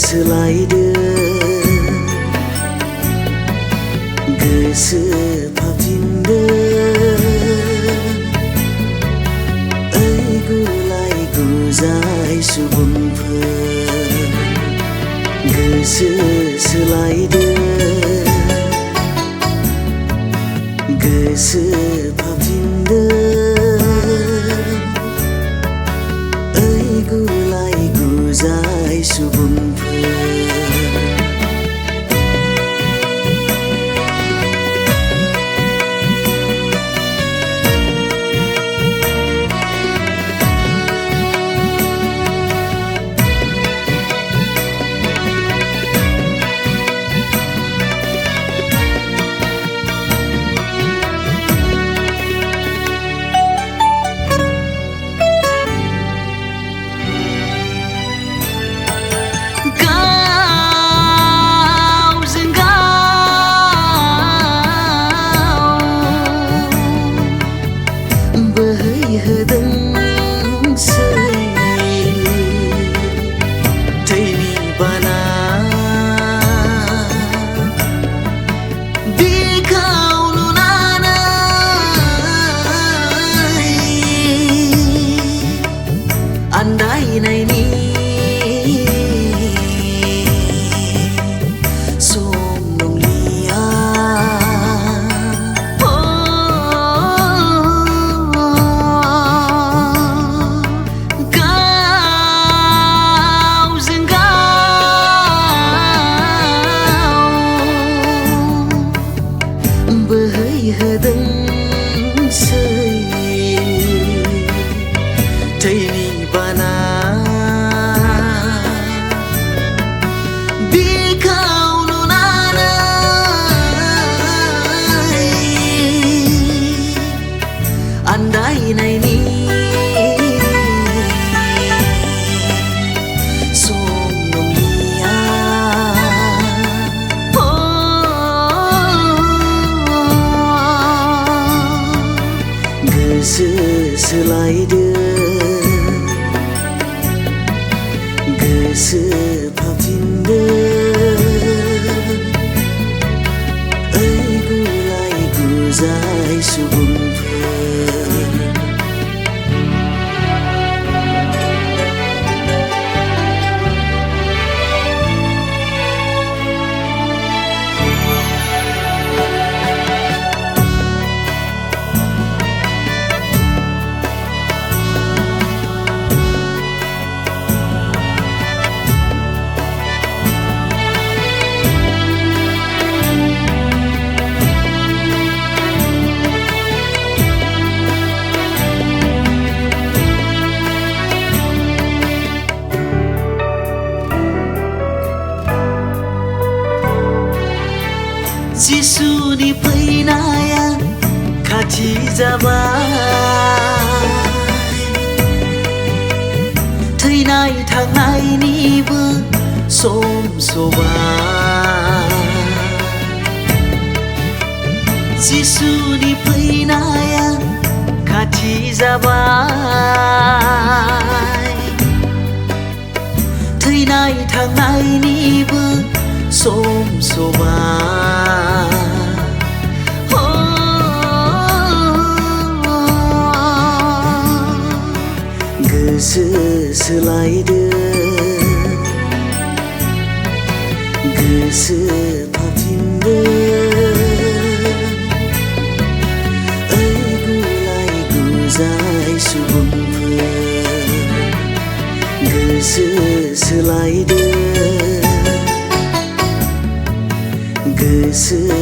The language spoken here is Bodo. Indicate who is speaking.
Speaker 1: सोलायदो गोसो फाफिनदो ओइ गुलाय गुजाय सुबुंफोर गोसो सोलायदो गोसो फाफिनदो ओइ गुलाय गुजाय सुबुंफोर
Speaker 2: andaiनायनि सम नंलिया गावजों गाव बोहैहोदोंसै थैनि बाना बिखौ नुनानै आन्दायनायनि सम नंलिया
Speaker 1: गोसो सोलायदो गोसो फाफिनदो ओइ गुलाय गुजाय सुबुंफोर
Speaker 2: जिसुनि फैनाया खाथि जाबाय थैनाय थांनायनिबो सम सबाय जिसुनि फैनाया खाथि जाबाय थैनाय थांनायनिबो सम सबाय
Speaker 1: गोसो सोलायदो गोसो फाफिनदो ओइ गुलाय गुजाय सुबुंफोर गोसो सोलायदो गोसो